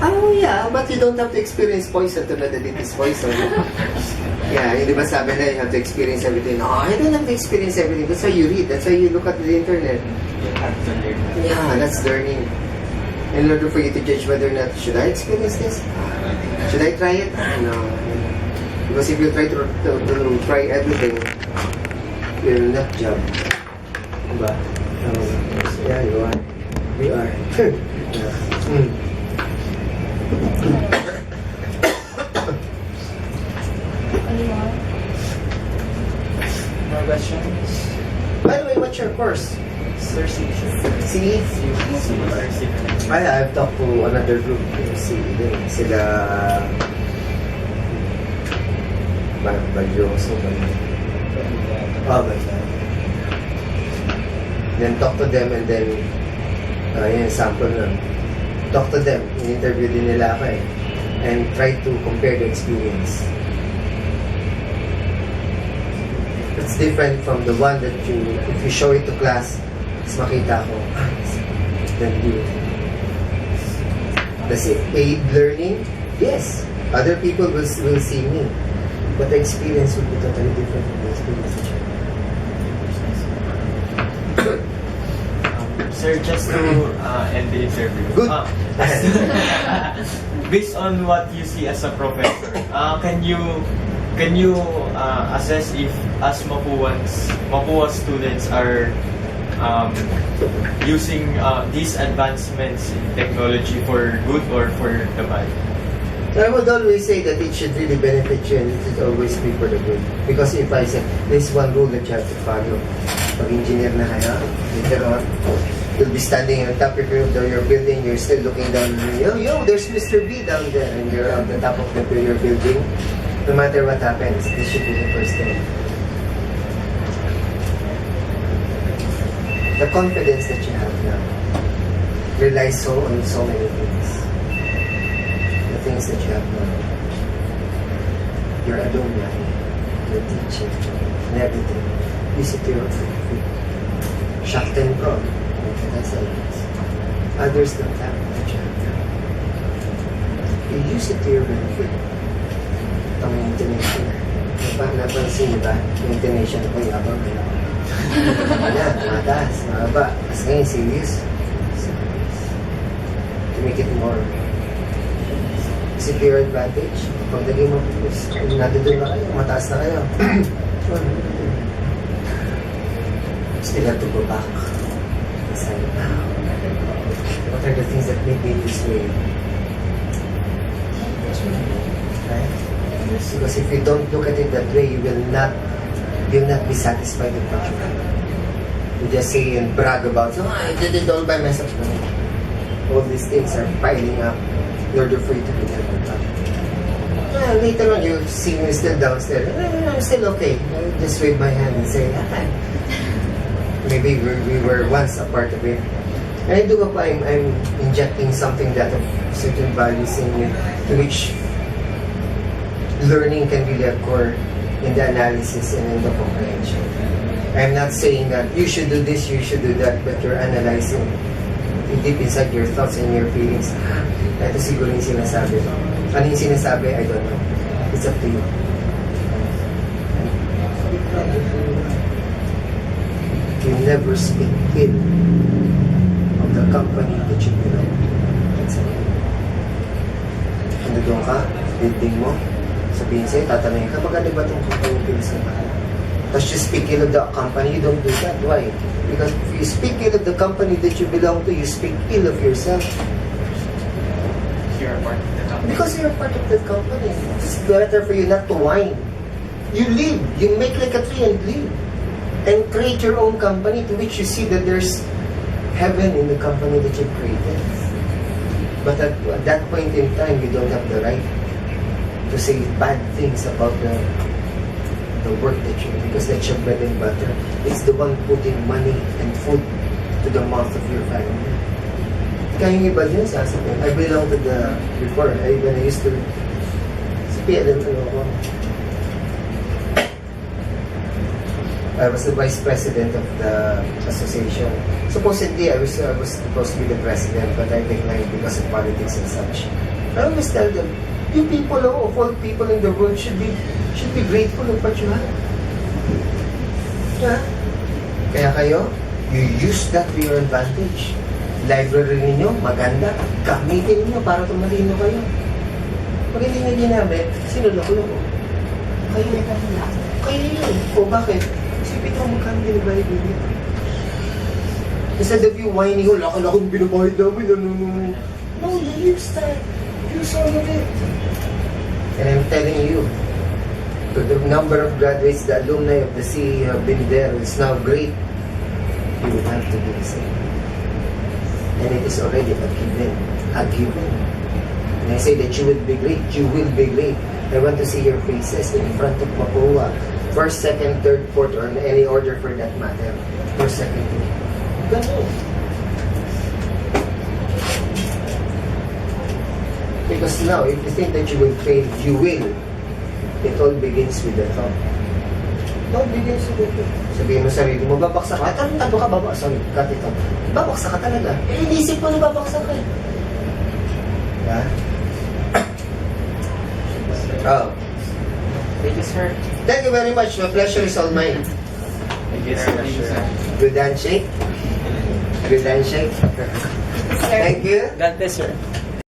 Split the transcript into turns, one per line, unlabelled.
Oh yeah, but you don't have to experience poison to know that it is poison. Yeah, yun diba sabi na you have to experience everything. No, I don't have to experience everything. That's why you read. That's why you look at the internet.
You have to learn.
Yeah, that's learning. In order for you to judge whether or not, should I experience this? Should I try it? No. Because if you try to try everything, you will not jump. Diba? Yeah, you are. We are. Yeah.
More questions?
By the way, what's your course?
Sir, see.
See? I've talked to another group. Sila Balyoso. Then talk to them and then yun, sample lang. Talk to them. In-interview din nila ako eh. And try to compare the experience. It's different from the one that if you show it to class, mas makita ko, then do it. Does it aid learning? Yes. Other people will see me. But the experience will be totally different from the experience that you have.
Sir, just to end the interview.
Good.
Based on what you see as a professor, can you assess if as Mapua students are using these advancements in technology for good or for the bad?
So I would always say that it should really benefit you and it should always be for the good. Because if I say, there's one rule that you have to follow. Pag engineer na kayo, later on, you'll be standing on top of your building, you're still looking down, yo, there's Mr. B down there, and you're on the top of your building. No matter what happens, this should be the first thing. The confidence that you have now relies on so many things. The things that you have now. Your alumni, your teaching, and everything. You sit your feet. Shakten Pro, like I said, others don't have what you have now. You use it to your benefit. Ang intonation. Napansin niyo ba? Yung intonation ko, yabang kayo. Yan, mataas, mahaba. Kasi ngayon, serious. To make it more. Is it your advantage? Pag naging nandun na kayo, mataas na kayo. Still have to go back. Say, what are the things that make me this way? Right? Because if you don't look at it that way, you'll not be satisfied with what you have. You just say and brag about, oh, I did it all by myself. All these things are piling up in order for you to be there on top. Later on, you see me still downstairs. I'm still okay. I just wave my hand and say, maybe we were once a part of it. And I do hope I'm injecting something that of certain values in you, to which learning can really occur in the analysis and in the comprehension. I'm not saying that you should do this, you should do that, but you're analyzing deep inside your thoughts and your feelings. Ito siguro yung sinasabi. Ano yung sinasabi? I don't know. It's up to you. You never speak ill of the company that you belong. That's it. Kung doon ka, building mo, sabihin sa'yo, tatanungin ka, maganda ba itong company pilis na mahal? Tapos you speak ill of the company, you don't do that. Why? Because if you speak ill of the company that you belong to, you speak ill of yourself.
You're part of the company.
Because you're part of the company. It's better for you not to whine. You live. You make like a tree and live. And create your own company to which you see that there's heaven in the company that you've created. But at that point in time, you don't have the right to say bad things about the work that you do, because that's your bread and butter. It's the one putting money and food to the mouth of your family. Kaya yung iba din sasabihin, I belong to the, before, when I used to, sa PLM, I was the vice president of the association. Supposedly, I was supposed to be the president, but I declined because of politics and such. I always tell them, you people, of all people in the world, should be grateful of what you have. Yeah? Kaya kayo, you use that to your advantage. Library ninyo, maganda. Gamitin ninyo para tumalino kayo. Pag hindi nyo ginamit, sinulok-loko. Kayo yun. O bakit? Isipin mo magkano binabayad ninyo. Instead of you whining, oh, laki-lakong binabayad namin. No, you use that. Use all of it. And I'm telling you, to the number of graduates, the alumni of the CE have been there, it's now great. You will have to do the same. And it is already a given. A given. And I say that you will be great, you will be great. I want to see your faces in front of Mapua. First, second, third, fourth, or in any order for that matter. First, second, third. Ganun. Because now, if you think that you will fail, you will. It all begins with the thought. It all begins with the thought. Sabihin mo sa sarili mo, babaksak ka. Tanto ka, babaksak. Cut it off. Babaksak ka talaga. Eh, inisip mo na babaksak ka. Yeah? Oh.
Thank you, sir.
Thank you very much. My pleasure is all mine.
Thank you, sir.
Good handshake. Good handshake. Thank you.
God bless, sir.